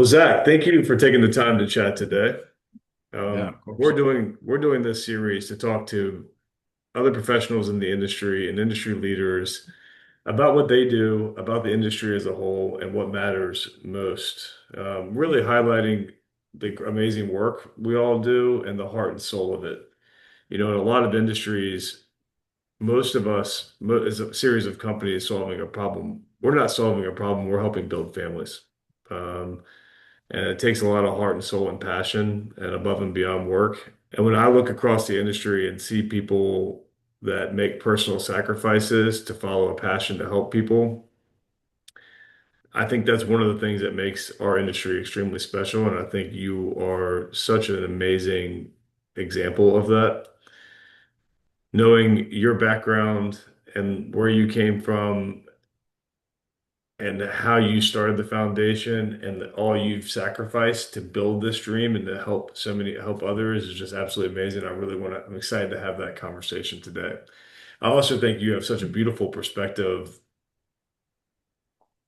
Well, Zach, thank you for taking the time to chat today. Yeah, of We're course. doing this series to talk to other professionals in the industry and industry leaders about what they do, about the industry as a whole, and what matters most. Really highlighting the amazing work we all do and the heart and soul of it. You know, in a lot of industries, most of us, as a series of companies solving a problem, we're not solving a problem, we're helping build families. Um, and it takes a lot of heart and soul and passion and above and beyond work. And when I look across the industry and see people that make personal sacrifices to follow a passion to help people, I think that's one of the things that makes our industry extremely special. And I think you are such an amazing example of that. Knowing your background and where you came from and how you started the foundation and all you've sacrificed to build this dream and to help others is just absolutely amazing. I'm excited to have that conversation today. I also think you have such a beautiful perspective,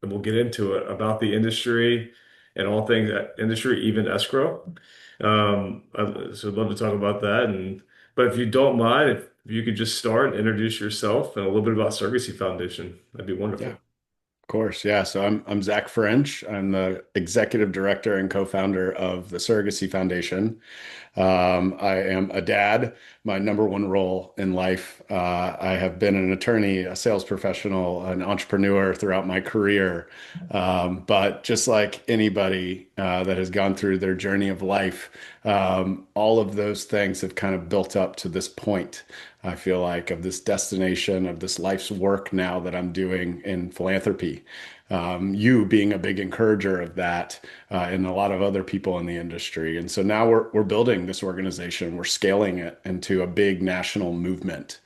and we'll get into it about the industry and all things that industry, even escrow. So I'd love to talk about that. But if you don't mind, if you could just start and introduce yourself and a little bit about Surrogacy Foundation, that'd be Yeah, wonderful. of course. Yeah. So I'm Zach French. I'm the executive director and co-founder of the Surrogacy Foundation. I am a dad. My number one role in life. I have been an attorney, a sales professional, an entrepreneur throughout my career. But just like anybody that has gone through their journey of life, all of those things have kind of built up to this point. I feel like of this destination of this life's work now that I'm doing in philanthropy. You being a big encourager of that, and a lot of other people in the industry. And so now we're building this organization. We're scaling it into a big national movement.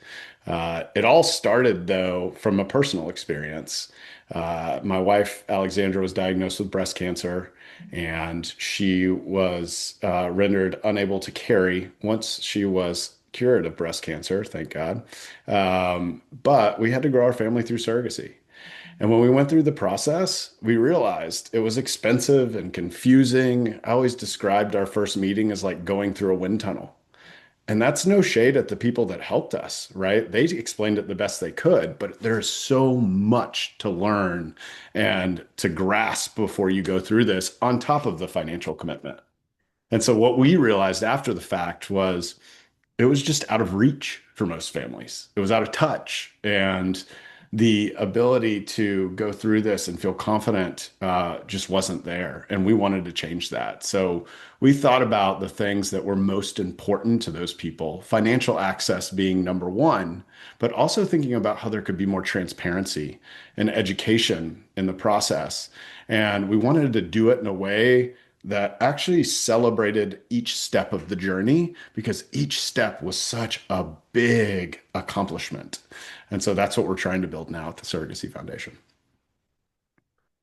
It all started though from a personal experience. My wife Alexandra was diagnosed with breast cancer, and she was rendered unable to carry once she was cured of breast cancer, thank God. But we had to grow our family through surrogacy. And when we went through the process, we realized it was expensive and confusing. I always described our first meeting as like going through a wind tunnel. And that's no shade at the people that helped us, right? They explained it the best they could, but there's so much to learn and to grasp before you go through this on top of the financial commitment. And so what we realized after the fact was it was just out of reach for most families. It was out of touch. And the ability to go through this and feel confident just wasn't there. And we wanted to change that. So we thought about the things that were most important to those people, financial access being number one, but also thinking about how there could be more transparency and education in the process. And we wanted to do it in a way that actually celebrated each step of the journey because each step was such a big accomplishment. And so that's what we're trying to build now at the Surrogacy Foundation.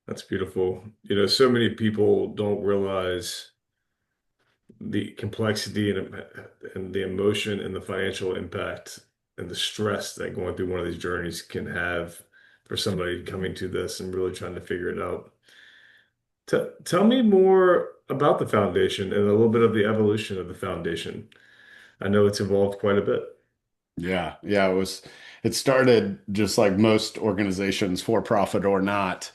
That's beautiful. You know, so many people don't realize the complexity and the emotion and the financial impact and the stress that going through one of these journeys can have for somebody coming to this and really trying to figure it out. Tell me more about the foundation and a little bit of the evolution of the foundation. I know it's evolved quite a bit. It started just like most organizations, for profit or not,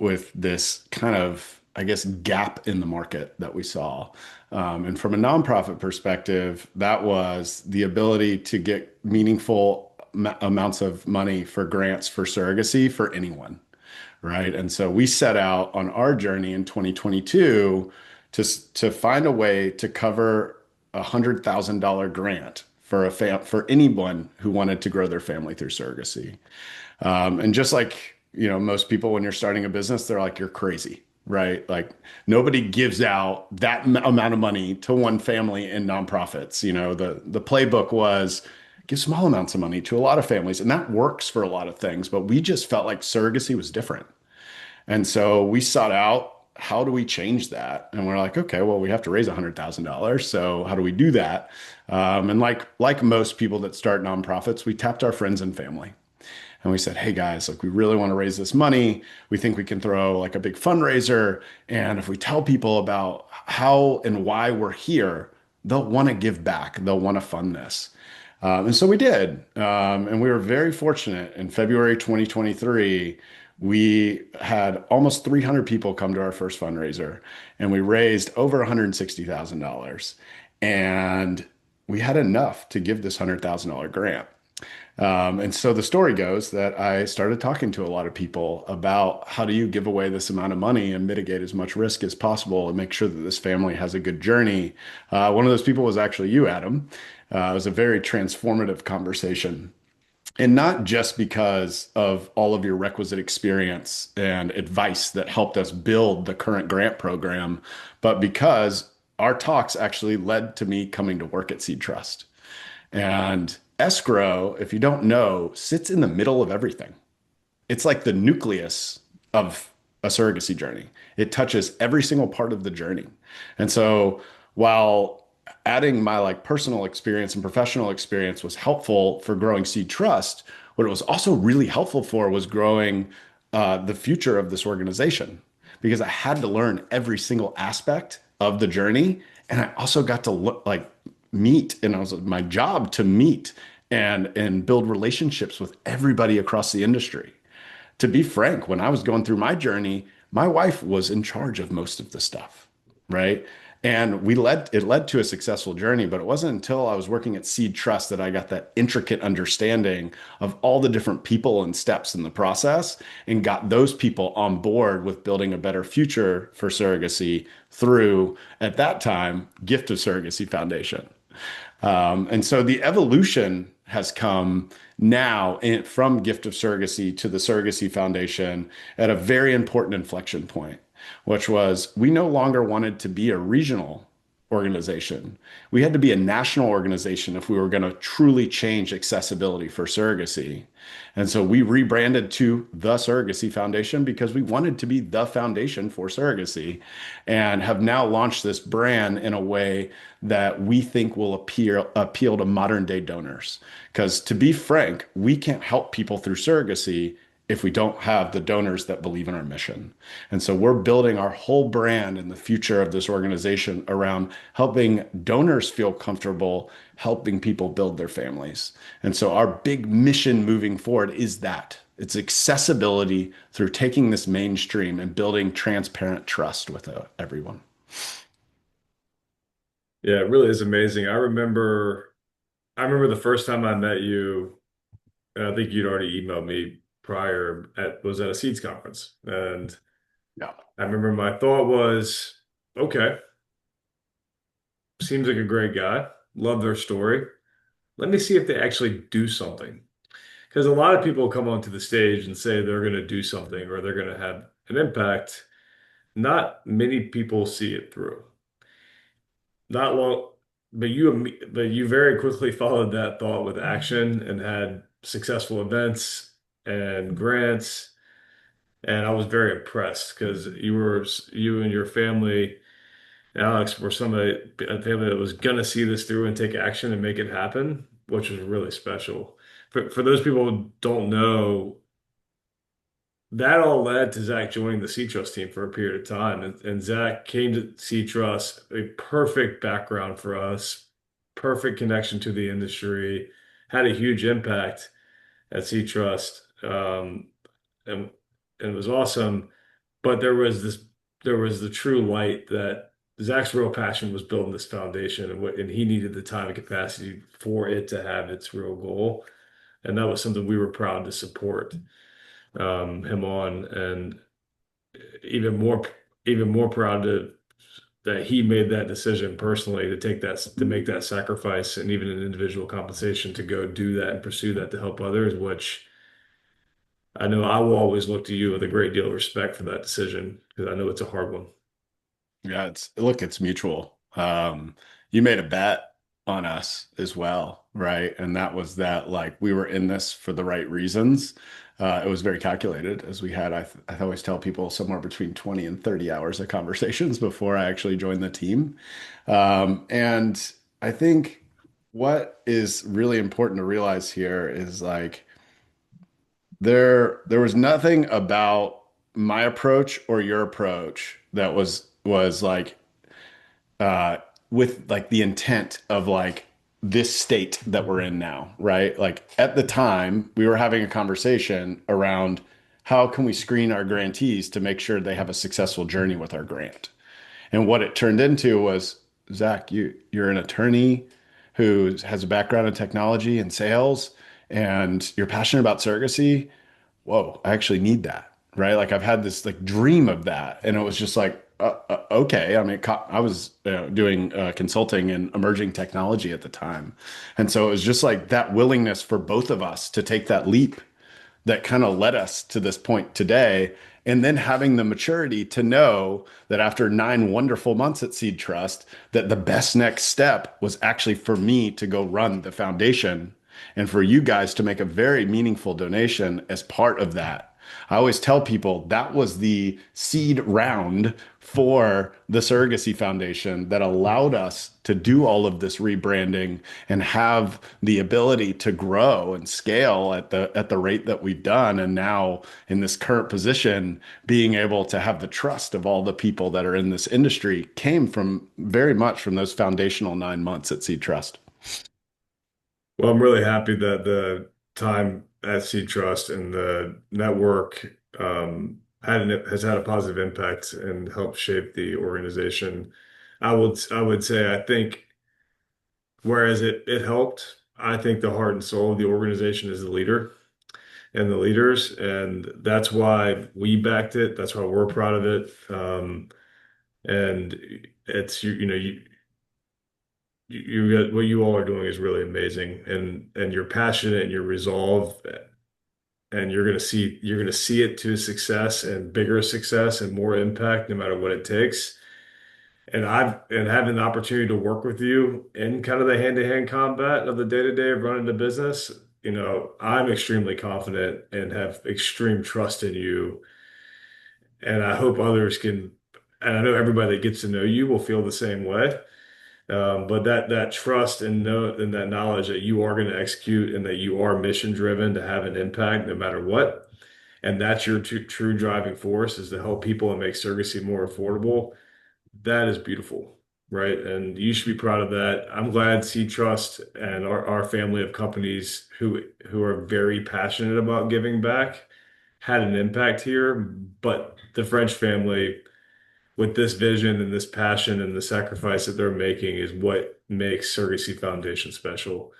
with this kind of, I guess, gap in the market that we saw. And from a nonprofit perspective, that was the ability to get meaningful amounts of money for grants for surrogacy for anyone, right? And so we set out on our journey in 2022 to find a way to cover $100,000 grant for for anyone who wanted to grow their family through surrogacy. And just like, most people when you're starting a business, they're like, you're crazy, right? Like nobody gives out that amount of money to one family in nonprofits. The playbook was give small amounts of money to a lot of families, and that works for a lot of things, but we just felt like surrogacy was different. And so we sought out how do we change that? And we're like, okay, well, we have to raise $100,000. So how do we do that? And like most people that start nonprofits, we tapped our friends and family. And we said, hey guys, like we really want to raise this money. We think we can throw like a big fundraiser. And if we tell people about how and why we're here, they'll want to give back. They'll want to fund this. And so we did. And we were very fortunate. In February 2023, we had almost 300 people come to our first fundraiser, and we raised over $160,000. And we had enough to give this $100,000 grant. And so the story goes that I started talking to a lot of people about how do you give away this amount of money and mitigate as much risk as possible and make sure that this family has a good journey. One of those people was actually you, Adam. It was a very transformative conversation. And not just because of all of your requisite experience and advice that helped us build the current grant program, but because our talks actually led to me coming to work at SeedTrust. And Escrow, if you don't know, sits in the middle of everything. It's like the nucleus of a surrogacy journey. It touches every single part of the journey. And so while adding my like personal experience and professional experience was helpful for growing Seed Trust, what it was also really helpful for was growing the future of this organization because I had to learn every single aspect of the journey. And I also got to look like meet, and it was my job to meet and build relationships with everybody across the industry. To be frank, when I was going through my journey, my wife was in charge of most of the stuff, right? And it led to a successful journey, but it wasn't until I was working at Seed Trust that I got that intricate understanding of all the different people and steps in the process and got those people on board with building a better future for surrogacy through, at that time, Gift of Surrogacy Foundation. And so the evolution has come now from Gift of Surrogacy to the Surrogacy Foundation at a very important inflection point, which was we no longer wanted to be a regional organization. We had to be a national organization if we were going to truly change accessibility for surrogacy. And so we rebranded to the Surrogacy Foundation because we wanted to be the foundation for surrogacy and have now launched this brand in a way that we think will appeal to modern day donors. Because to be frank, we can't help people through surrogacy if we don't have the donors that believe in our mission. And so we're building our whole brand and the future of this organization around helping donors feel comfortable helping people build their families. And so our big mission moving forward is that it's accessibility through taking this mainstream and building transparent trust with everyone. Yeah, it really is amazing. I remember the first time I met you, and I think you'd already emailed me prior at a Seeds conference. And Yeah. I remember my thought was, okay, seems like a great guy. Love their story. Let me see if they actually do something. Because a lot of people come onto the stage and say they're going to do something or they're going to have an impact. Not many people see it through. Not long, but you very quickly followed that thought with action and had successful events and grants. And I was very impressed because you and your family, Alex, were a family that was gonna see this through and take action and make it happen, which was really special. For those people who don't know, that all led to Zach joining the SeedTrust team for a period of time. And Zach came to SeedTrust, a perfect background for us, perfect connection to the industry, had a huge impact at SeedTrust. And it was awesome. But there was the true light that Zach's real passion was building this foundation and he needed the time and capacity for it to have its real goal. And that was something we were proud to support him on, and even more even more proud that he made that decision personally to make that sacrifice and even an individual compensation to go do that and pursue that to help others, which I know I will always look to you with a great deal of respect for that decision because I know it's a hard one. Yeah, it's mutual. You made a bet on us as well, right? And that was that like we were in this for the right reasons. It was very calculated as we had, I always tell people somewhere between 20 and 30 hours of conversations before I actually joined the team. And I think what is really important to realize here is like There was nothing about my approach or your approach that was like with like the intent of like this state that we're in now, right? Like at the time, we were having a conversation around how can we screen our grantees to make sure they have a successful journey with our grant. And what it turned into was, Zach, you're an attorney who has a background in technology and sales, and you're passionate about surrogacy. Whoa, I actually need that, right? Like I've had this like dream of that, and it was just like, okay. I mean, I was doing consulting in emerging technology at the time, and so it was just like that willingness for both of us to take that leap that kind of led us to this point today. And then having the maturity to know that after 9 wonderful months at Seed Trust, that the best next step was actually for me to go run the foundation and for you guys to make a very meaningful donation as part of that. I always tell people that was the seed round for the Surrogacy Foundation that allowed us to do all of this rebranding and have the ability to grow and scale at the rate that we've done. And now in this current position, being able to have the trust of all the people that are in this industry came from very much from those foundational 9 months at Seed Trust. Well, I'm really happy that the time at SeedTrust and the network has had a positive impact and helped shape the organization. I would say I think whereas it helped, I think the heart and soul of the organization is the leader and the leaders, and that's why we backed it. That's why we're proud of it. And it's what you all are doing is really amazing, and you're passionate and you're resolved, and you're gonna see it to success and bigger success and more impact no matter what it takes. And having the opportunity to work with you in kind of the hand-to-hand combat of the day-to-day of running the business, I'm extremely confident and have extreme trust in you. And I hope others can, and I know everybody that gets to know you will feel the same way. But that trust and that knowledge that you are going to execute and that you are mission driven to have an impact no matter what, and that's your true driving force is to help people and make surrogacy more affordable. That is beautiful, right? And you should be proud of that. I'm glad Seed Trust and our family of companies who are very passionate about giving back had an impact here. But the French family with this vision and this passion and the sacrifice that they're making is what makes Surrogacy Foundation special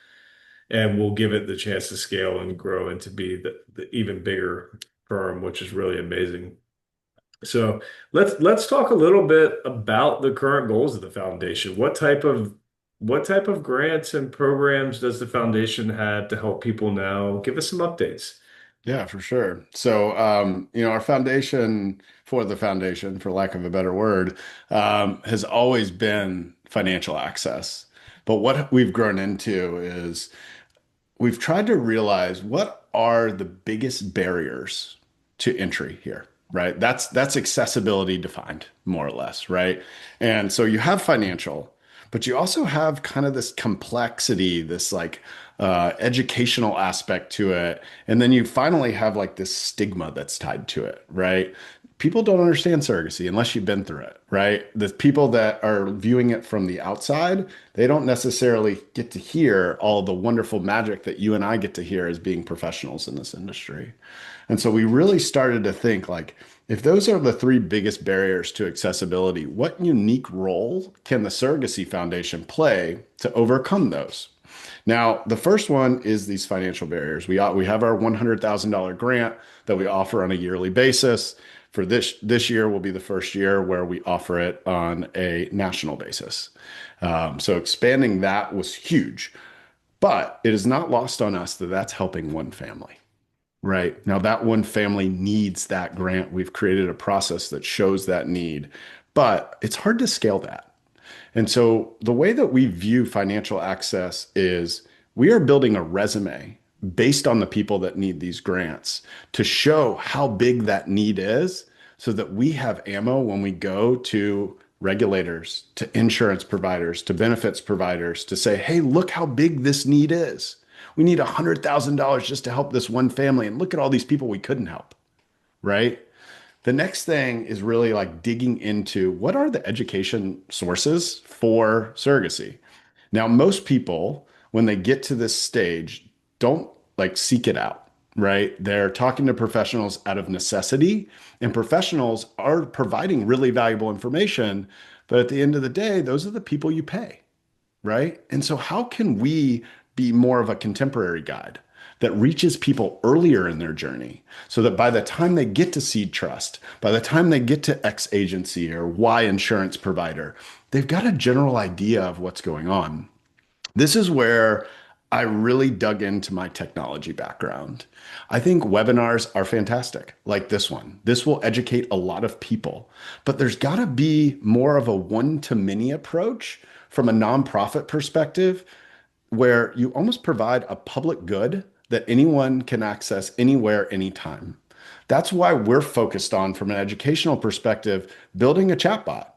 and will give it the chance to scale and grow and to be the even bigger firm, which is really amazing. So let's talk a little bit about the current goals of the foundation. What type of grants and programs does the foundation have to help people now? Give us some updates. Yeah, for sure. So, our foundation for the foundation, for lack of a better word, has always been financial access. But what we've grown into is we've tried to realize what are the biggest barriers to entry here, right? That's accessibility defined more or less, right? And so you have financial, but you also have kind of this complexity, this like educational aspect to it. And then you finally have like this stigma that's tied to it, right? People don't understand surrogacy unless you've been through it, right? The people that are viewing it from the outside, they don't necessarily get to hear all the wonderful magic that you and I get to hear as being professionals in this industry. And so we really started to think like, if those are the three biggest barriers to accessibility, what unique role can the Surrogacy Foundation play to overcome those? Now, the first one is these financial barriers. We have our $100,000 grant that we offer on a yearly basis. For this year will be the first year where we offer it on a national basis. So expanding that was huge, but it is not lost on us that that's helping one family. Right. Now, that one family needs that grant. We've created a process that shows that need, but it's hard to scale that. And so the way that we view financial access is we are building a resume based on the people that need these grants to show how big that need is so that we have ammo when we go to regulators, to insurance providers, to benefits providers to say, hey, look how big this need is. we need $100,000 just to help this one family. And look at all these people we couldn't help, right? The next thing is really like digging into what are the education sources for surrogacy. Now, most people, when they get to this stage, don't like seek it out, right? They're talking to professionals out of necessity, and professionals are providing really valuable information. But at the end of the day, those are the people you pay, right? And so, how can we be more of a contemporary guide that reaches people earlier in their journey so that by the time they get to Seed Trust, by the time they get to X agency or Y insurance provider, they've got a general idea of what's going on? This is where I really dug into my technology background. I think webinars are fantastic, like this one. This will educate a lot of people, but there's got to be more of a one to many approach from a nonprofit perspective where you almost provide a public good that anyone can access anywhere, anytime. That's why we're focused on, from an educational perspective, building a chatbot.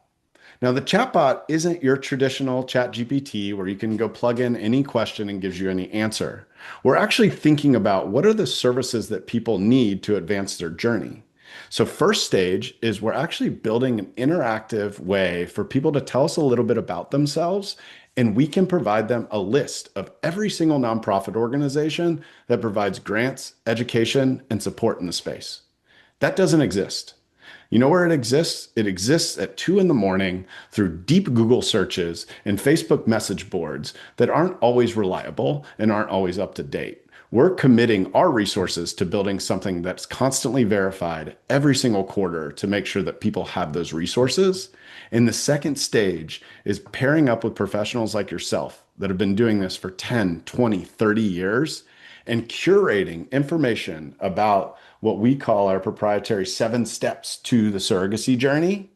Now, the chatbot isn't your traditional chat GPT where you can go plug in any question and gives you any answer. We're actually thinking about what are the services that people need to advance their journey. So first stage is we're actually building an interactive way for people to tell us a little bit about themselves, and we can provide them a list of every single nonprofit organization that provides grants, education, and support in the space. That doesn't exist. You know where it exists? It exists at 2 in the morning through deep Google searches and Facebook message boards that aren't always reliable and aren't always up to date. We're committing our resources to building something that's constantly verified every single quarter to make sure that people have those resources. And the second stage is pairing up with professionals like yourself that have been doing this for 10, 20, 30 years and curating information about what we call our proprietary 7 steps to the surrogacy journey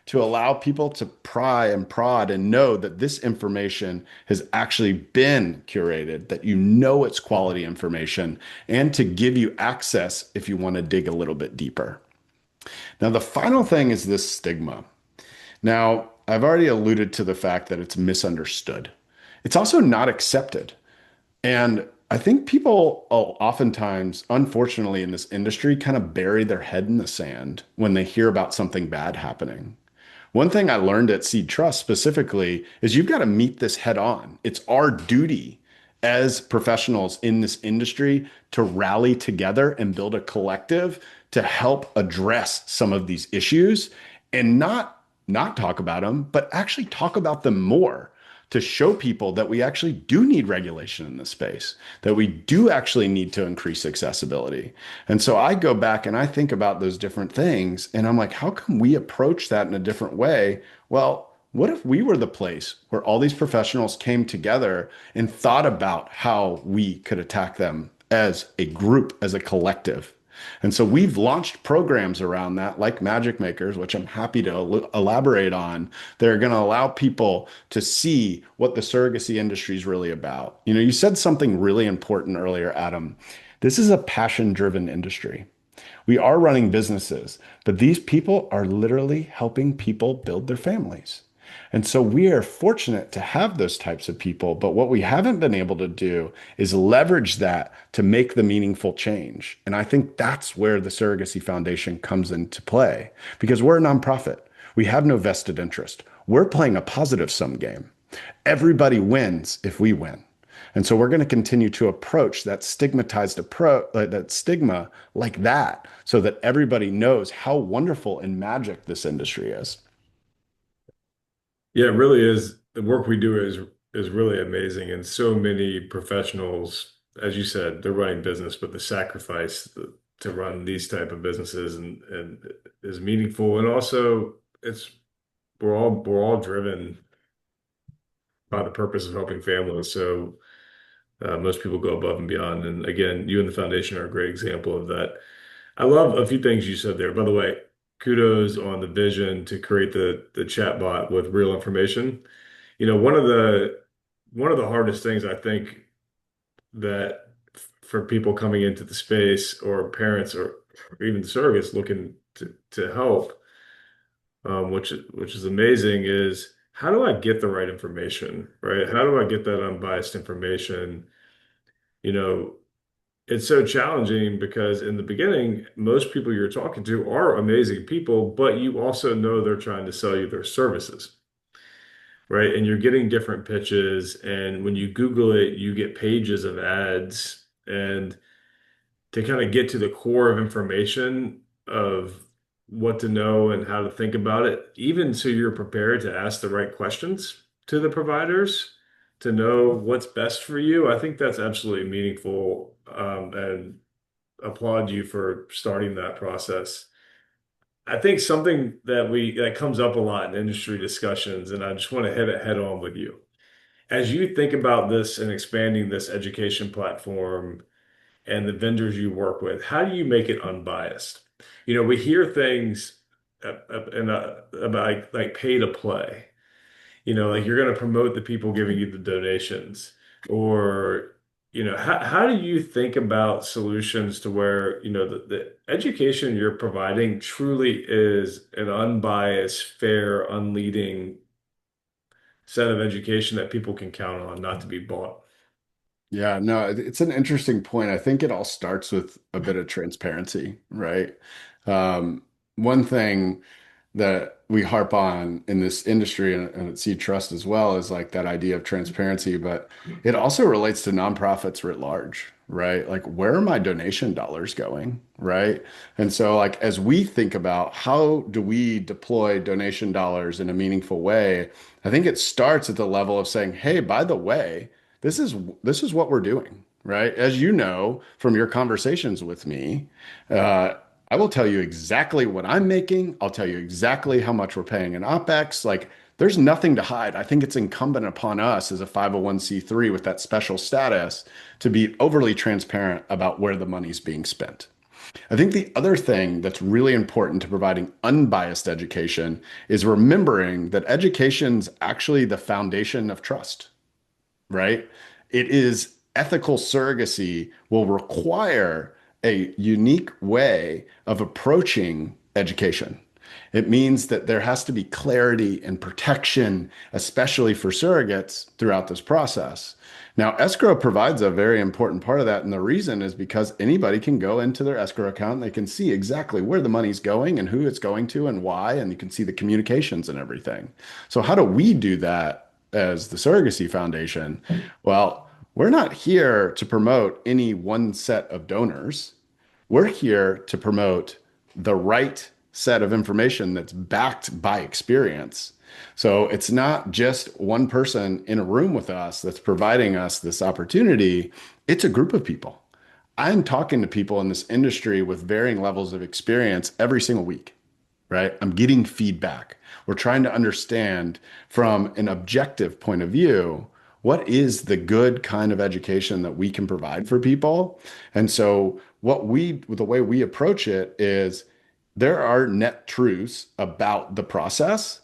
to allow people to pry and prod and know that this information has actually been curated, that you know it's quality information, and to give you access if you want to dig a little bit deeper. Now, the final thing is this stigma. Now, I've already alluded to the fact that it's misunderstood. It's also not accepted. And I think people oftentimes, unfortunately, in this industry kind of bury their head in the sand when they hear about something bad happening. One thing I learned at Seed Trust specifically is you've got to meet this head on. It's our duty as professionals in this industry to rally together and build a collective to help address some of these issues and not talk about them, but actually talk about them more to show people that we actually do need regulation in this space, that we do actually need to increase accessibility. And so I go back and I think about those different things and I'm like, how can we approach that in a different way? Well, what if we were the place where all these professionals came together and thought about how we could attack them as a group, as a collective? And so we've launched programs around that, like Magic Makers, which I'm happy to elaborate on. They're going to allow people to see what the surrogacy industry is really about. You know, you said something really important earlier, Adam. This is a passion-driven industry. We are running businesses, but these people are literally helping people build their families. And so we are fortunate to have those types of people. But what we haven't been able to do is leverage that to make the meaningful change. And I think that's where the Surrogacy Foundation comes into play because we're a nonprofit. We have no vested interest. We're playing a positive sum game. Everybody wins if we win. And so we're going to continue to approach that stigmatized approach, that stigma like that, so that everybody knows how wonderful and magic this industry is. Yeah, it really is. The work we do is really amazing, and so many professionals, as you said, they're running business, but the sacrifice to run these type of businesses and is meaningful, and also it's we're all driven by the purpose of helping families. So most people go above and beyond, and again, you and the foundation are a great example of that. I love a few things you said there. By the way, kudos on the vision to create the chatbot with real information. You know, one of the hardest things I think that for people coming into the space or parents or even surrogates looking to help, which is amazing, is how do I get the right information, right? How do I get that unbiased information? You know, it's so challenging because in the beginning, most people you're talking to are amazing people, but you also know they're trying to sell you their services, right? And you're getting different pitches, and when you Google it, you get pages of ads. And to kind of get to the core of information of what to know and how to think about it, even so you're prepared to ask the right questions to the providers to know what's best for you. I think that's absolutely meaningful, and applaud you for starting that process. I think something that comes up a lot in industry discussions, and I just want to hit it head on with you. As you think about this and expanding this education platform and the vendors you work with, how do you make it unbiased? We hear things about like pay to play. Like you're going to promote the people giving you the donations, or how do you think about solutions to where the education you're providing truly is an unbiased, fair, unleading set of education that people can count on, not to be bought? Yeah, no, it's an interesting point. I think it all starts with a bit of transparency, right? Um, One thing that we harp on in this industry and at Seed Trust as well is like that idea of transparency, but it also relates to nonprofits writ large, right? Like, where are my donation dollars going, right? And so, like, as we think about how do we deploy donation dollars in a meaningful way, I think it starts at the level of saying, hey, by the way, this is this is what we're doing, right? As you know from your conversations with me, uh, I will tell you exactly what I'm making. I'll tell you exactly how much we're paying in OpEx. Like, there's nothing to hide. I think it's incumbent upon us as a 501(c)(3) with that special status to be overly transparent about where the money's being spent. I think the other thing that's really important to providing unbiased education is remembering that education's actually the foundation of trust, right? It is ethical surrogacy will require a unique way of approaching education. It means that there has to be clarity and protection, especially for surrogates throughout this process. Now, escrow provides a very important part of that. And the reason is because anybody can go into their escrow account and they can see exactly where the money's going and who it's going to and why. And you can see the communications and everything. So, how do we do that as the Surrogacy Foundation? Well, we're not here to promote any one set of donors. We're here to promote the right set of information that's backed by experience. So it's not just one person in a room with us that's providing us this opportunity, it's a group of people. I'm talking to people in this industry with varying levels of experience every single week, right? I'm getting feedback. We're trying to understand from an objective point of view, what is the good kind of education that we can provide for people? And so the way we approach it is there are net truths about the process,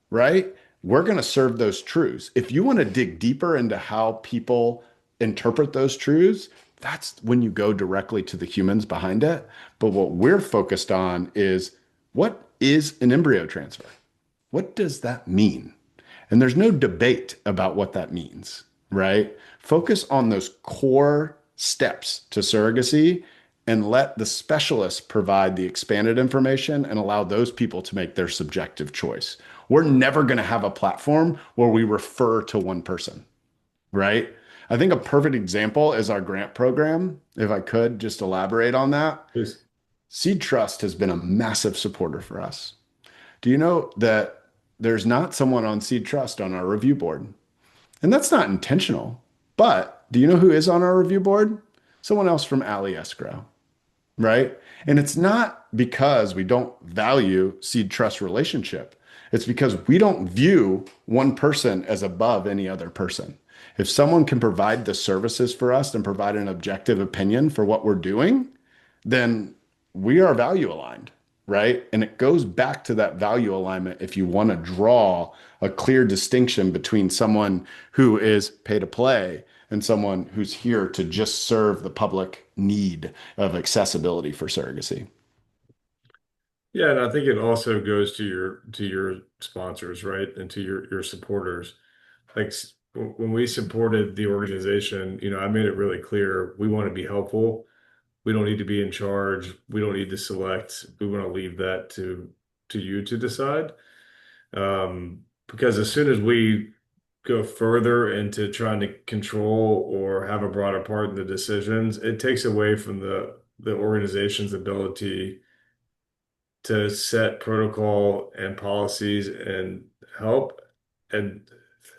right? We're going to serve those truths. If you want to dig deeper into how people interpret those truths, that's when you go directly to the humans behind it. But what we're focused on is what is an embryo transfer? What does that mean? And there's no debate about what that means, right? Focus on those core steps to surrogacy and let the specialists provide the expanded information and allow those people to make their subjective choice. We're never going to have a platform where we refer to one person, right? I think a perfect example is our grant program. If I could just elaborate on that, Please. Seed Trust has been a massive supporter for us. Do you know that there's not someone on Seed Trust on our review board? And that's not intentional. But do you know who is on our review board? Someone else from Alley Escrow, right? And it's not because we don't value Seed Trust relationship. It's because we don't view one person as above any other person. If someone can provide the services for us and provide an objective opinion for what we're doing, then we are value aligned, right? And it goes back to that value alignment if you want to draw a clear distinction between someone who is pay to play and someone who's here to just serve the public need of accessibility for surrogacy. Yeah, and I think it also goes to your sponsors, right? And to your supporters. Like when we supported the organization, I made it really clear we want to be helpful. We don't need to be in charge. We don't need to select. We want to leave that to you to decide. Because as soon as we go further into trying to control or have a broader part in the decisions, it takes away from the organization's ability to set protocol and policies and help and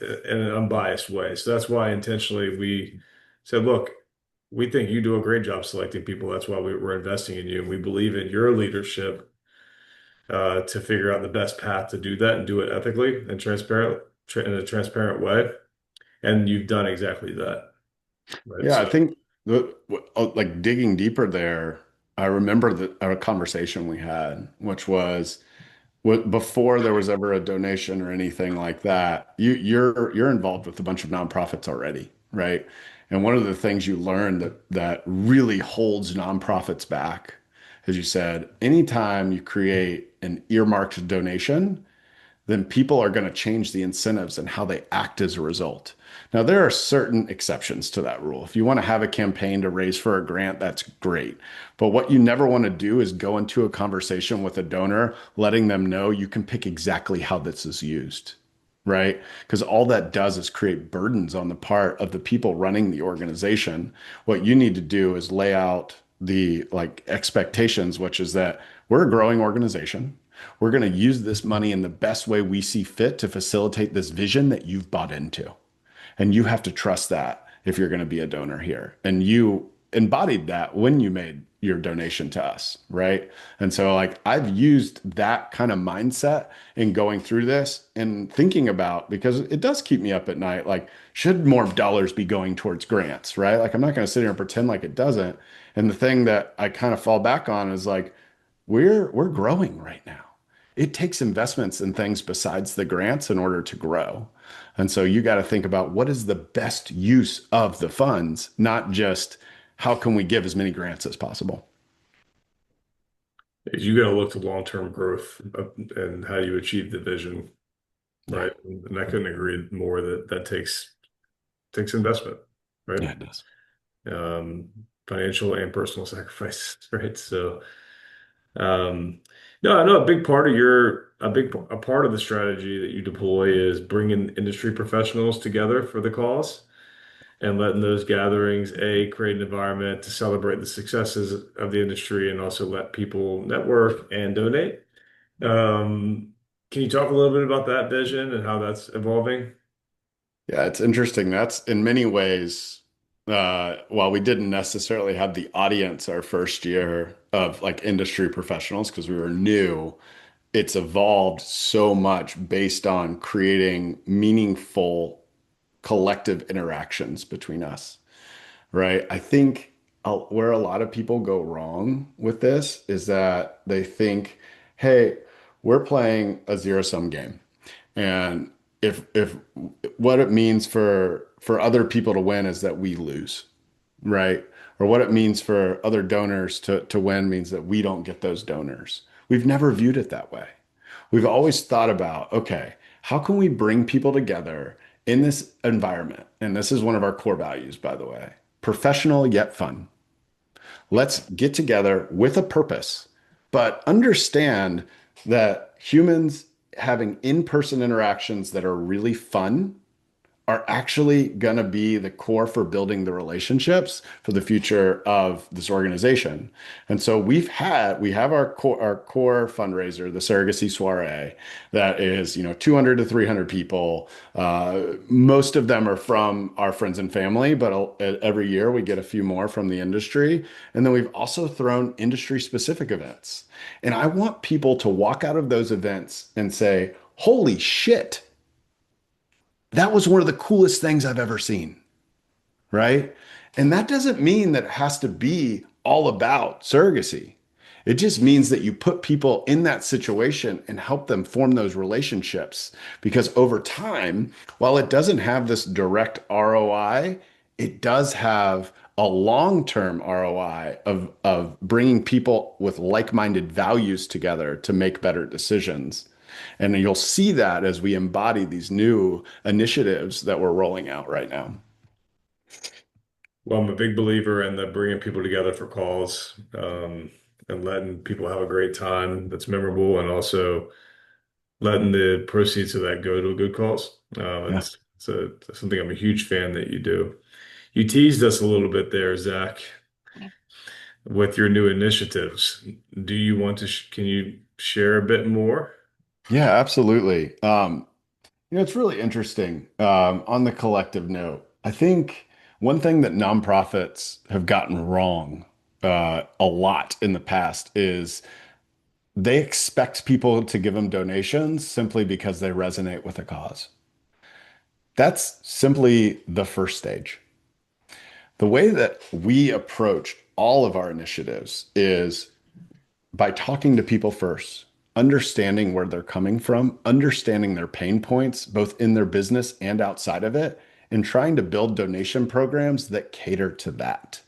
in an unbiased way. So that's why intentionally we said, look, we think you do a great job selecting people. That's why we're investing in you. And we believe in your leadership to figure out the best path to do that and do it ethically and in a transparent way. And you've done exactly that, right? Yeah, I So think like digging deeper there, I remember a conversation we had, which was before there was ever a donation or anything like that. You're involved with a bunch of nonprofits already, right? And one of the things you learn that really holds nonprofits back, as you said, anytime you create an earmarked donation, then people are going to change the incentives and how they act as a result. Now, there are certain exceptions to that rule. If you want to have a campaign to raise for a grant, that's great. But what you never want to do is go into a conversation with a donor, letting them know you can pick exactly how this is used, right? Because all that does is create burdens on the part of the people running the organization. What you need to do is lay out the like expectations, which is that we're a growing organization. We're going to use this money in the best way we see fit to facilitate this vision that you've bought into. And you have to trust that if you're going to be a donor here. And you embodied that when you made your donation to us, right? And so, like, I've used that kind of mindset in going through this and thinking about because it does keep me up at night. Like, should more dollars be going towards grants, right? Like, I'm not going to sit here and pretend like it doesn't. And the thing that I kind of fall back on is like, we're growing right now. It takes investments in things besides the grants in order to grow. And so you got to think about what is the best use of the funds, not just how can we give as many grants as possible. you got to look to long-term growth and how you achieve the vision, Yeah, right? And I couldn't agree more that that takes investment, right? yeah, it does. Um, Financial and personal sacrifice, right? So, um, no, I know a big part of a part of the strategy that you deploy is bringing industry professionals together for the cause and letting those gatherings, create an environment to celebrate the successes of the industry and also let people network and donate. Um, can you talk a little bit about that vision and how that's evolving? Yeah, it's interesting. That's in many ways, while we didn't necessarily have the audience our first year of like industry professionals because we were new, it's evolved so much based on creating meaningful collective interactions between us, right? I think where a lot of people go wrong with this is that they think, hey, we're playing a zero-sum game. And if what it means for other people to win is that we lose, right? Or what it means for other donors to win means that we don't get those donors. We've never viewed it that way. We've always thought about, okay, how can we bring people together in this environment? And this is one of our core values, by the way, professional yet fun. Let's get together with a purpose, but understand that humans having in-person interactions that are really fun are actually going to be the core for building the relationships for the future of this organization. And so we have our core fundraiser, the Surrogacy Soiree, that is 200 to 300 people. Most of them are from our friends and family, but every year we get a few more from the industry. And then we've also thrown industry specific events. And I want people to walk out of those events and say, "Holy shit, that was one of the coolest things I've ever seen," right? And that doesn't mean that it has to be all about surrogacy. It just means that you put people in that situation and help them form those relationships. Because over time, while it doesn't have this direct ROI, it does have a long-term ROI of bringing people with like-minded values together to make better decisions. And you'll see that as we embody these new initiatives that we're rolling out right now. Well, I'm a big believer in the bringing people together for calls, and letting people have a great time that's memorable, and also letting the proceeds of that go to a good cause. Yeah. It's something I'm a huge fan that you do. You teased us a little bit there, Zach, with your new initiatives. Do you want to, can you share a bit more? Yeah, absolutely. It's really interesting. On the collective note, I think one thing that nonprofits have gotten wrong a lot in the past is they expect people to give them donations simply because they resonate with a cause. That's simply the first stage. The way that we approach all of our initiatives is by talking to people first, understanding where they're coming from, understanding their pain points, both in their business and outside of it, and trying to build donation programs that cater to that,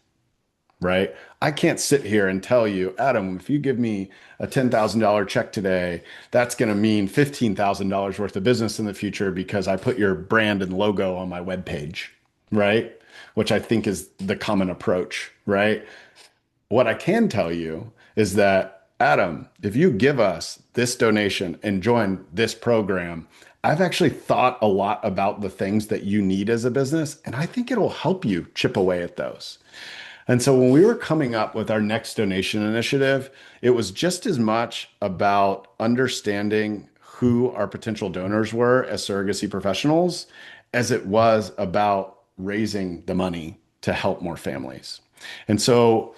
right? I can't sit here and tell you, Adam, if you give me a $10,000 check today, that's going to mean $15,000 worth of business in the future because I put your brand and logo on my webpage, right? Which I think is the common approach, right? What I can tell you is that, Adam, if you give us this donation and join this program, I've actually thought a lot about the things that you need as a business, and I think it'll help you chip away at those. And so when we were coming up with our next donation initiative, it was just as much about understanding who our potential donors were as surrogacy professionals as it was about raising the money to help more families. And so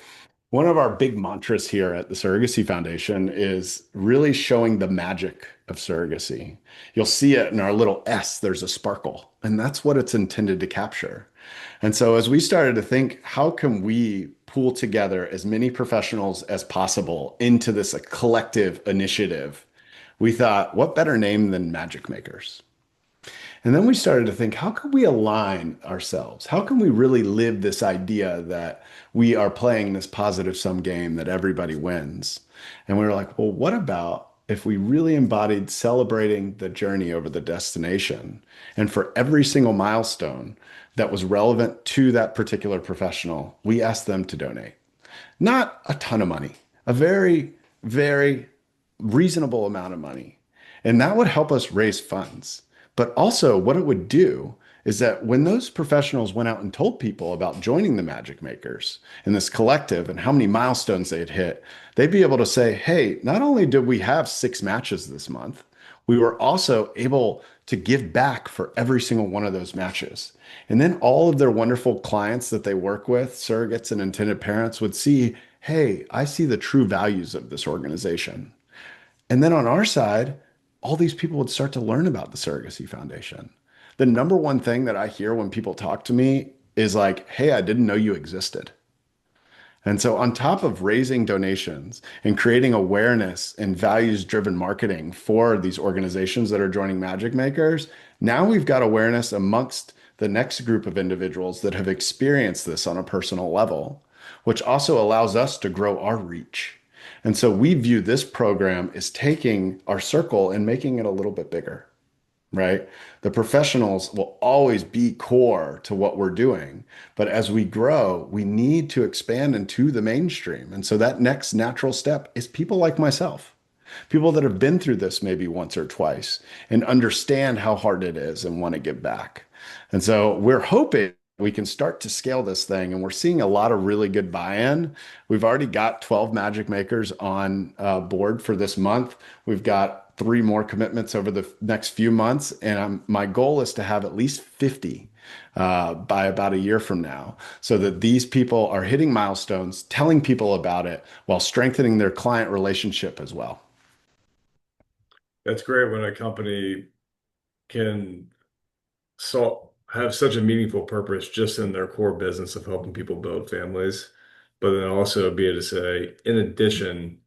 one of our big mantras here at the Surrogacy Foundation is really showing the magic of surrogacy. You'll see it in our little S, there's a sparkle, and that's what it's intended to capture. And so as we started to think, how can we pool together as many professionals as possible into this collective initiative? We thought, what better name than Magic Makers? And then we started to think, how can we align ourselves? How can we really live this idea that we are playing this positive sum game that everybody wins? And we were like, well, what about if we really embodied celebrating the journey over the destination? And for every single milestone that was relevant to that particular professional, we asked them to donate. Not a ton of money, a very, very reasonable amount of money. And that would help us raise funds. But also, what it would do is that when those professionals went out and told people about joining the Magic Makers in this collective and how many milestones they had hit, they'd be able to say, hey, not only did we have 6 matches this month, we were also able to give back for every single one of those matches. And then all of their wonderful clients that they work with, surrogates and intended parents, would see, hey, I see the true values of this organization. And then on our side, all these people would start to learn about the Surrogacy Foundation. The number one thing that I hear when people talk to me is like, hey, I didn't know you existed. And so, on top of raising donations and creating awareness and values driven marketing for these organizations that are joining Magic Makers, now we've got awareness amongst the next group of individuals that have experienced this on a personal level, which also allows us to grow our reach. And so, we view this program as taking our circle and making it a little bit bigger, right? The professionals will always be core to what we're doing. But as we grow, we need to expand into the mainstream. And so that next natural step is people like myself, people that have been through this maybe once or twice and understand how hard it is and want to give back. And so we're hoping we can start to scale this thing. And we're seeing a lot of really good buy-in. We've already got 12 Magic Makers on board for this month. We've got 3 more commitments over the next few months. And my goal is to have at least 50 by about a year from now, so that these people are hitting milestones, telling people about it while strengthening their client relationship as well. That's great when a company can have such a meaningful purpose just in their core business of helping people build families, but then also be able to say, in addition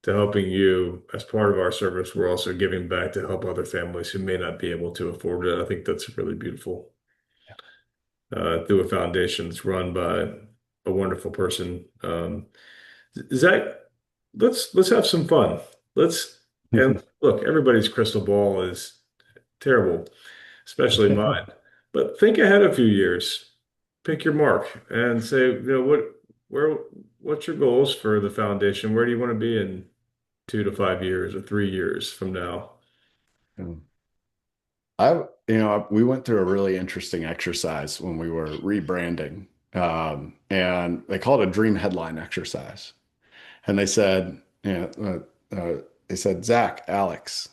to helping you as part of our service, we're also giving back to help other families who may not be able to afford it. I think that's really beautiful. Through a foundation that's run by a wonderful person. Zach, let's have some fun. Let's And look, everybody's crystal ball is terrible, especially mine. But think ahead a few years. Pick your mark and say, where, what's your goals for the foundation? Where do you want to be in 2 to 5 years or 3 years from now? We went through a really interesting exercise when we were rebranding, and they called it a dream headline exercise. And they said, they said, Zach, Alex,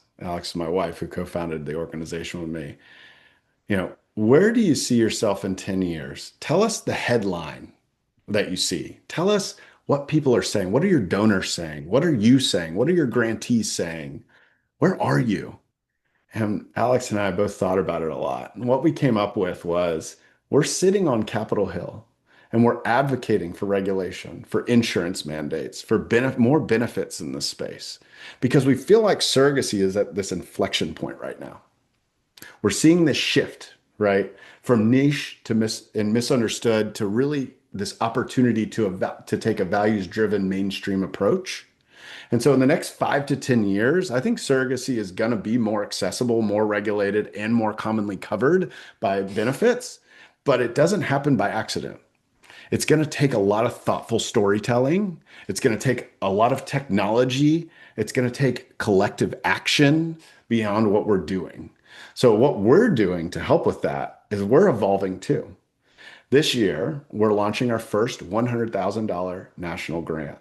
my wife, who co-founded the organization with me, where do you see yourself in 10 years? Tell us the headline that you see. Tell us what people are saying. What are your donors saying? What are you saying? What are your grantees saying? Where are you? And Alex and I both thought about it a lot. And what we came up with was we're sitting on Capitol Hill and we're advocating for regulation, for insurance mandates, for more benefits in this space because we feel like surrogacy is at this inflection point right now. We're seeing this shift, right? From niche to misunderstood to really this opportunity to take a values-driven mainstream approach. And so in the next 5 to 10 years, I think surrogacy is going to be more accessible, more regulated, and more commonly covered by benefits, but it doesn't happen by accident. It's going to take a lot of thoughtful storytelling. It's going to take a lot of technology. It's going to take collective action beyond what we're doing. So, what we're doing to help with that is we're evolving too. This year, we're launching our first $100,000 national grant.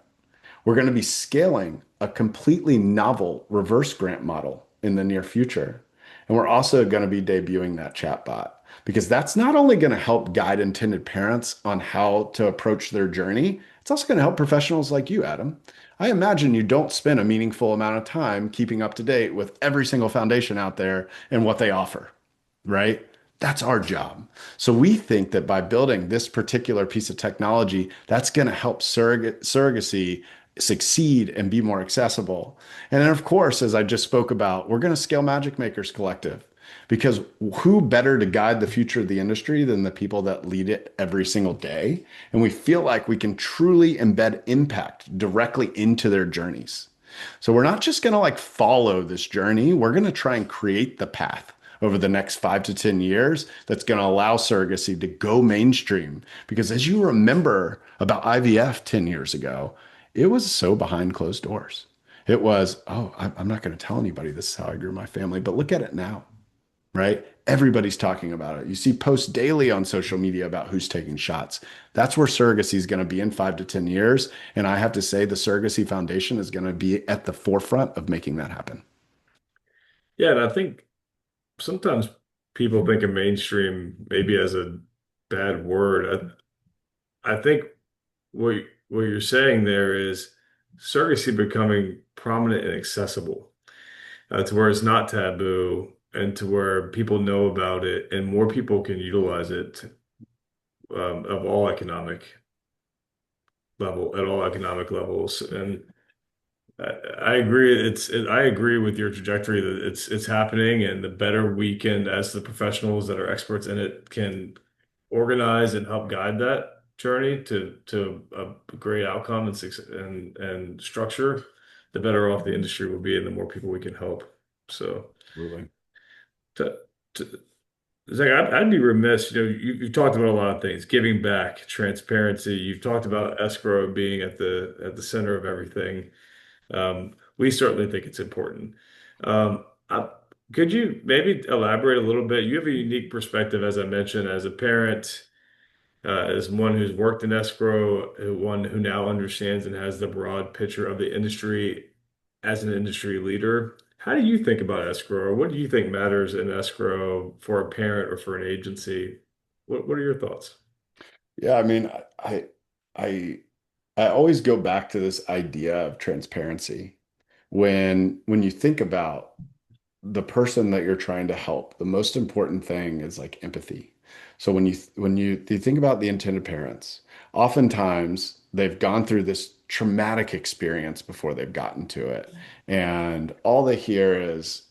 We're going to be scaling a completely novel reverse grant model in the near future. And we're also going to be debuting that chatbot because that's not only going to help guide intended parents on how to approach their journey, it's also going to help professionals like you, Adam. I imagine you don't spend a meaningful amount of time keeping up to date with every single foundation out there and what they offer, right? That's our job. So we think that by building this particular piece of technology, that's going to help surrogacy succeed and be more accessible. And then, of course, as I just spoke about, we're going to scale Magic Makers Collective because who better to guide the future of the industry than the people that lead it every single day? And we feel like we can truly embed impact directly into their journeys. So we're not just going to like follow this journey, we're going to try and create the path over the next 5 to 10 years that's going to allow surrogacy to go mainstream. Because as you remember about IVF 10 years ago, it was so behind closed doors. It was, oh, I'm not going to tell anybody this is how I grew my family. But look at it now, right? Everybody's talking about it. You see posts daily on social media about who's taking shots. That's where surrogacy is going to be in 5 to 10 years. And I have to say, the Surrogacy Foundation is going to be at the forefront of making that happen. Yeah, and I think sometimes people think of mainstream maybe as a bad word. I think what you're saying there is surrogacy becoming prominent and accessible, to where it's not taboo and to where people know about it and more people can utilize it, of all economic level at all economic levels. And I agree. I agree with your trajectory that it's happening, and the better we can, as the professionals that are experts in it, can organize and help guide that journey to a great outcome and and structure, the better off the industry will be, and the more people we can help. So, Absolutely. to, to Zach, I'd be remiss. You talked about a lot of things, giving back, transparency. You've talked about escrow being at the center of everything. We certainly think it's important. Um, I, could you maybe elaborate a little bit? You have a unique perspective, as I mentioned, as a parent, as one who's worked in escrow, one who now understands and has the broad picture of the industry as an industry leader. How do you think about escrow? Or what do you think matters in escrow for a parent or for an agency? What are your thoughts? Yeah, I mean, I I always go back to this idea of transparency. When you think about the person that you're trying to help, the most important thing is like empathy. So when you think about the intended parents, oftentimes they've gone through this traumatic experience before they've gotten to it. And all they hear is,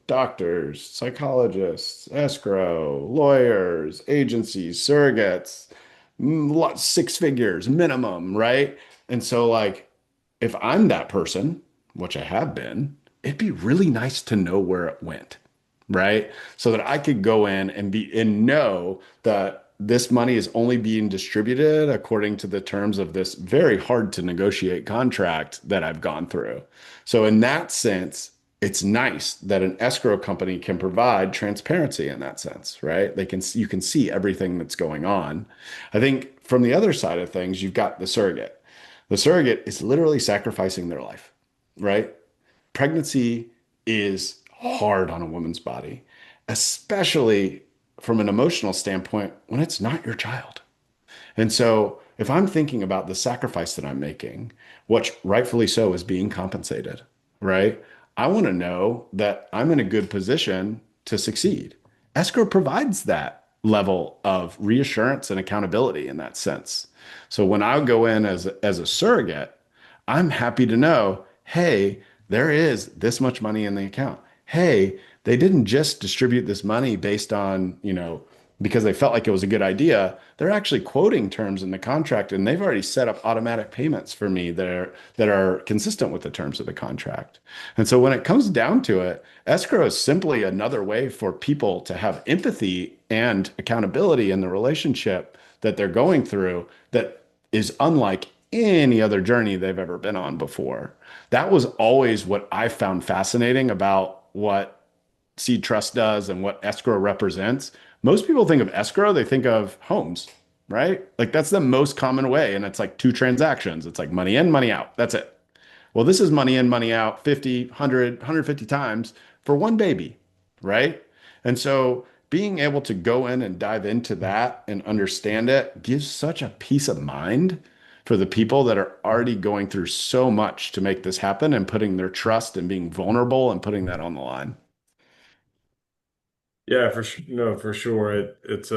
doctors, psychologists, escrow, lawyers, agencies, surrogates, six figures minimum, right? And so like if I'm that person, which I have been, it'd be really nice to know where it went, right? So that I could go in and be and know that this money is only being distributed according to the terms of this very hard to negotiate contract that I've gone through. So in that sense, it's nice that an escrow company can provide transparency in that sense, right? You can see everything that's going on. I think from the other side of things, you've got the surrogate. The surrogate is literally sacrificing their life, right? Pregnancy is hard on a woman's body, especially from an emotional standpoint when it's not your child. And so, if I'm thinking about the sacrifice that I'm making, which rightfully so is being compensated, right? I want to know that I'm in a good position to succeed. Escrow provides that level of reassurance and accountability in that sense. So when I go in as a surrogate, I'm happy to know, hey, there is this much money in the account. Hey, they didn't just distribute this money based on, because they felt like it was a good idea. They're actually quoting terms in the contract, and they've already set up automatic payments for me that are consistent with the terms of the contract. And so when it comes down to it, escrow is simply another way for people to have empathy and accountability in the relationship that they're going through that is unlike any other journey they've ever been on before. That was always what I found fascinating about what SeedTrust does and what escrow represents. Most people think of escrow, they think of homes, right? Like that's the most common way. And it's like two transactions. It's like money in, money out. That's it. Well, this is money in, money out 50, 100, 150 times for one baby, right? And so being able to go in and dive into that and understand it gives such a peace of mind for the people that are already going through so much to make this happen and putting their trust and being vulnerable and putting that on the line. Yeah, for sure. No, for sure. It's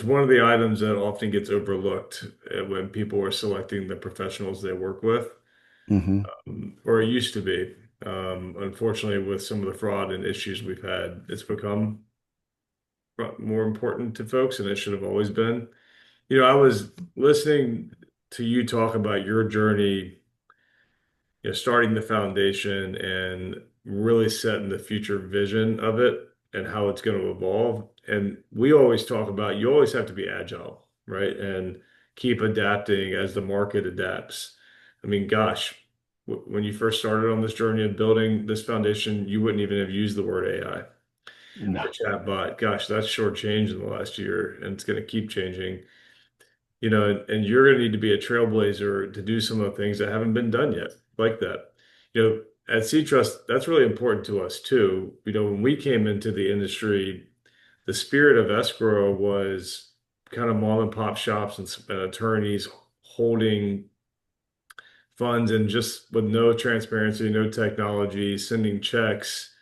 one of the items that often gets overlooked when people are selecting the professionals they work with, Hmm. or it used to be. Unfortunately, with some of the fraud and issues we've had, it's become more important to folks, and it should have always been. I was listening to you talk about your journey, starting the foundation and really setting the future vision of it and how it's going to evolve. And we always talk about you always have to be agile, right? And keep adapting as the market adapts. I mean, gosh, when you first started on this journey of building this foundation, you wouldn't even have used the word AI No. or chatbot. Gosh, that's short change in the last year, and it's going to keep changing. And you're going to need to be a trailblazer to do some of the things that haven't been done yet, like that. At SeedTrust, that's really important to us too. When we came into the industry, the spirit of escrow was kind of mom and pop shops and attorneys holding funds and just with no transparency, no technology, sending checks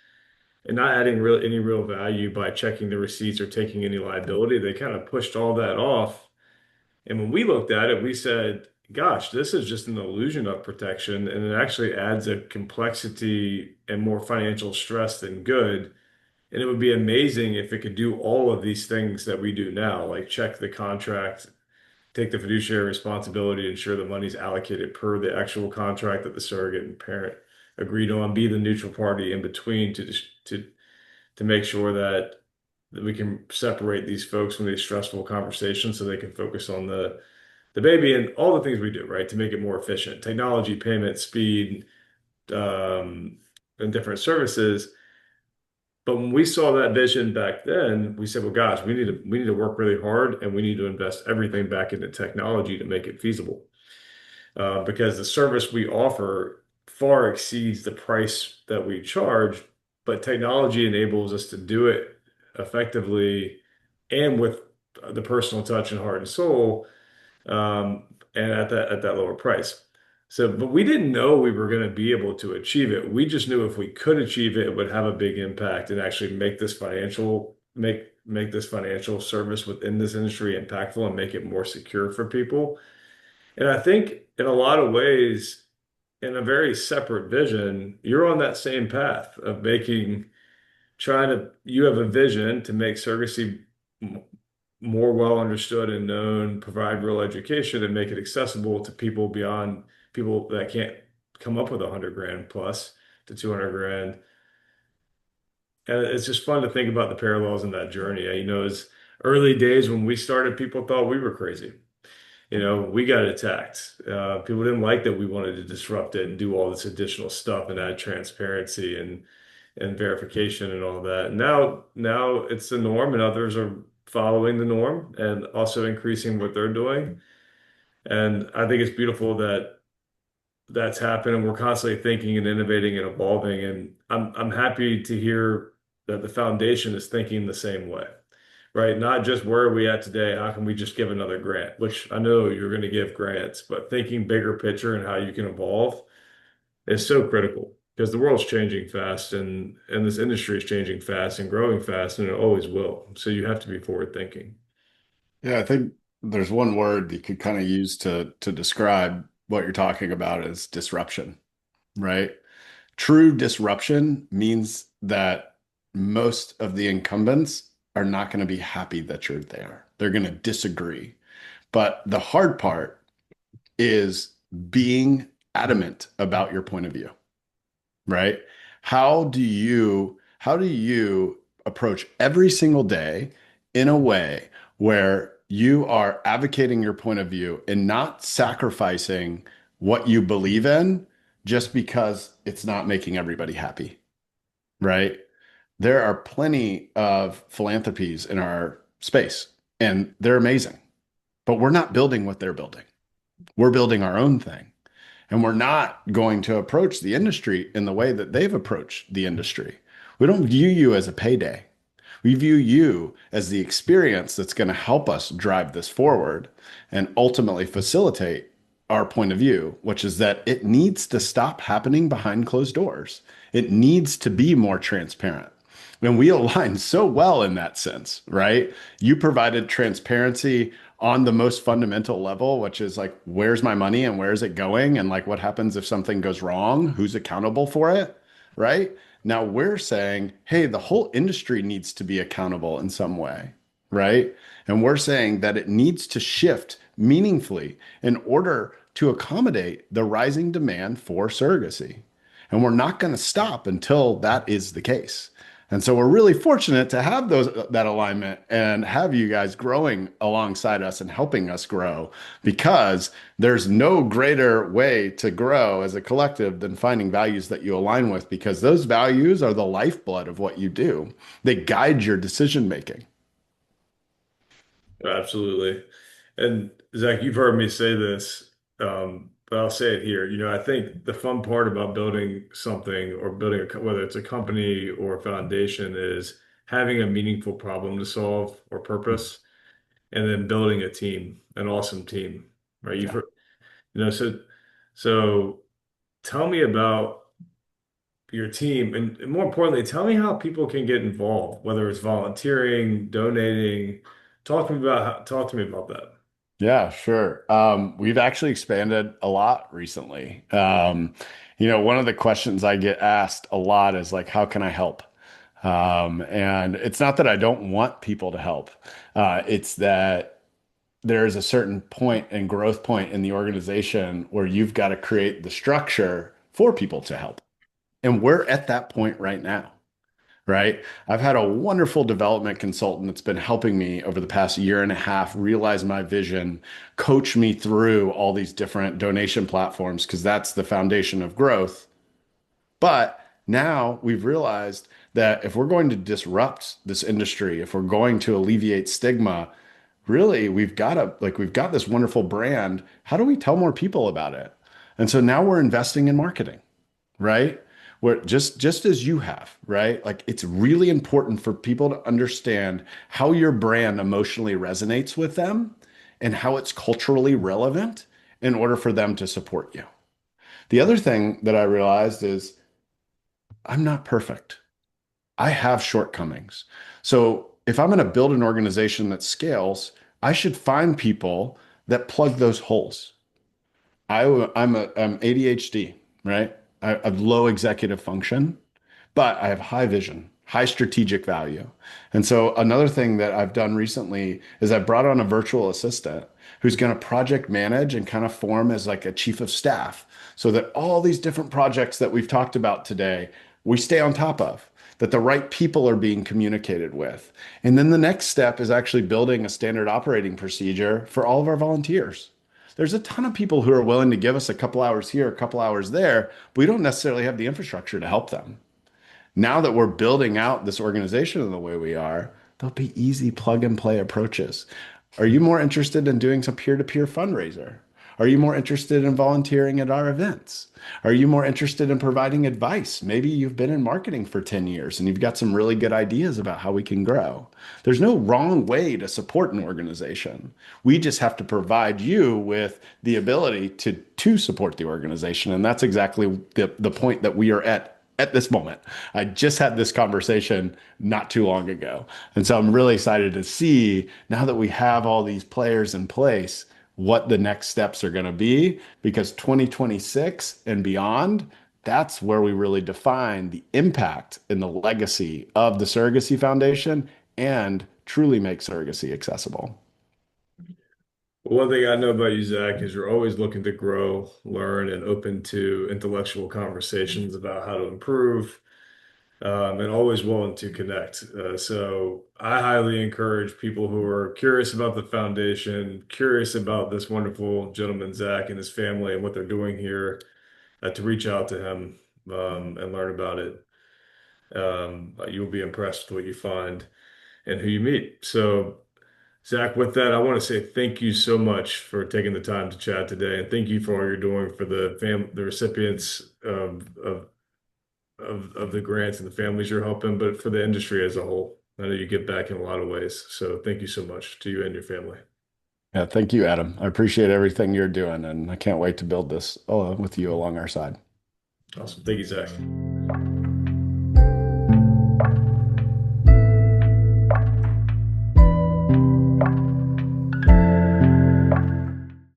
and not adding any real value by checking the receipts or taking any liability. They kind of pushed all that off, and when we looked at it, we said, gosh, this is just an illusion of protection, and it actually adds a complexity and more financial stress than good. And it would be amazing if it could do all of these things that we do now, like check the contract, take the fiduciary responsibility, ensure the money's allocated per the actual contract that the surrogate and parent agreed on, be the neutral party in between to make sure that we can separate these folks from these stressful conversations so they can focus on the baby and all the things we do, right, to make it more efficient. Technology, payment, speed, um, and different services. But when we saw that vision back then, we said, well, gosh, we need to work really hard and we need to invest everything back into technology to make it feasible. Because the service we offer far exceeds the price that we charge, but technology enables us to do it effectively and with the personal touch and heart and soul um, and at that lower price. So, but we didn't know we were going to be able to achieve it. We just knew if we could achieve it, it would have a big impact and actually make this financial service within this industry impactful and make it more secure for people. And I think in a lot of ways, in a very separate vision, you're on that same path of you have a vision to make surrogacy more well understood and known, provide real education, and make it accessible to people beyond people that come up with 100 grand plus to 200 grand. And it's just fun to think about the parallels in that journey. As early days when we started, people thought we were crazy. We got attacked. People didn't like that we wanted to disrupt it and do all this additional stuff and add transparency and verification and all that. Now it's the norm, and others are following the norm and also increasing what they're doing. And I think it's beautiful that that's happened, and we're constantly thinking and innovating and evolving. And I'm happy to hear that the foundation is thinking the same way, right? Not just where are we at today? How can we just give another grant? Which I know you're going to give grants, but thinking bigger picture and how you can evolve is so critical because the world's changing fast and this industry is changing fast and growing fast, and it always will. So you have to be forward thinking. Yeah, I think there's one word you could kind of use to describe what you're talking about is disruption, right? True disruption means that most of the incumbents are not going to be happy that you're there. They're going to disagree. But the hard part is being adamant about your point of view, right? How do you approach every single day in a way where you are advocating your point of view and not sacrificing what you believe in just because it's not making everybody happy, right? There are plenty of philanthropies in our space and they're amazing, but we're not building what they're building. We're building our own thing. And we're not going to approach the industry in the way that they've approached the industry. We don't view you as a payday. We view you as the experience that's going to help us drive this forward and ultimately facilitate our point of view, which is that it needs to stop happening behind closed doors. It needs to be more transparent. And we align so well in that sense, right? You provided transparency on the most fundamental level, which is like, where's my money and where is it going? And like, what happens if something goes wrong? Who's accountable for it? Right? Now we're saying, hey, the whole industry needs to be accountable in some way, right? And we're saying that it needs to shift meaningfully in order to accommodate the rising demand for surrogacy. And we're not going to stop until that is the case. And so we're really fortunate to have that alignment and have you guys growing alongside us and helping us grow because there's no greater way to grow as a collective than finding values that you align with because those values are the lifeblood of what you do. They guide your decision making. Absolutely. And Zach, you've heard me say this, but I'll say it here. I think the fun part about building something or building whether it's a company or a foundation, is having a meaningful problem to solve or purpose, and then building a team, an awesome team, right? You've Yeah. heard, so tell me about your team, and more importantly, tell me how people can get involved, whether it's volunteering, donating. Talk to me about that. Yeah, sure. We've actually expanded a lot recently. One of the questions I get asked a lot is like, how can I help? And it's not that I don't want people to help. It's that there is a certain point and growth point in the organization where you've got to create the structure for people to help. And we're at that point right now, right? I've had a wonderful development consultant that's been helping me over the past year and a half realize my vision, coach me through all these different donation platforms, because that's the foundation of growth. But now we've realized that if we're going to disrupt this industry, if we're going to alleviate stigma, really we've got this wonderful brand. How do we tell more people about it? And so now we're investing in marketing, right? Where just as you have, right? Like it's really important for people to understand how your brand emotionally resonates with them and how it's culturally relevant in order for them to support you. The other thing that I realized is I'm not perfect. I have shortcomings. So if I'm going to build an organization that scales, I should find people that plug those holes. I'm ADHD, right? I have low executive function, but I have high vision, high strategic value. And so another thing that I've done recently is I brought on a virtual assistant who's going to project manage and kind of form as like a chief of staff so that all these different projects that we've talked about today, we stay on top of, that the right people are being communicated with. And then the next step is actually building a standard operating procedure for all of our volunteers. There's a ton of people who are willing to give us a couple hours here, a couple hours there, but we don't necessarily have the infrastructure to help them. Now that we're building out this organization in the way we are, there'll be easy plug and play approaches. Are you more interested in doing some peer-to-peer fundraiser? Are you more interested in volunteering at our events? Are you more interested in providing advice? Maybe you've been in marketing for 10 years and you've got some really good ideas about how we can grow. There's no wrong way to support an organization. We just have to provide you with the ability to support the organization. And that's exactly the point that we are at this moment. I just had this conversation not too long ago. And so I'm really excited to see now that we have all these players in place, what the next steps are going to be, because 2026 and beyond, that's where we really define the impact and the legacy of the Surrogacy Foundation and truly make surrogacy accessible. Well, one thing I know about you, Zach, is you're always looking to grow, learn, and open to intellectual conversations about how to improve, and always willing to connect. So I highly encourage people who are curious about the foundation, curious about this wonderful gentleman, Zach, and his family and what they're doing here, to reach out to him, and learn about it. You'll be impressed with what you find and who you meet. So, Zach, with that, I want to say thank you so much for taking the time to chat today, and thank you for all you're doing for the recipients of the grants and the families you're helping, but for the industry as a whole. I know you give back in a lot of ways. So thank you so much to you and your family. Yeah, thank you, Adam. I appreciate everything you're doing, and I can't wait to build this with you along our side. Awesome. Thank you, Zach.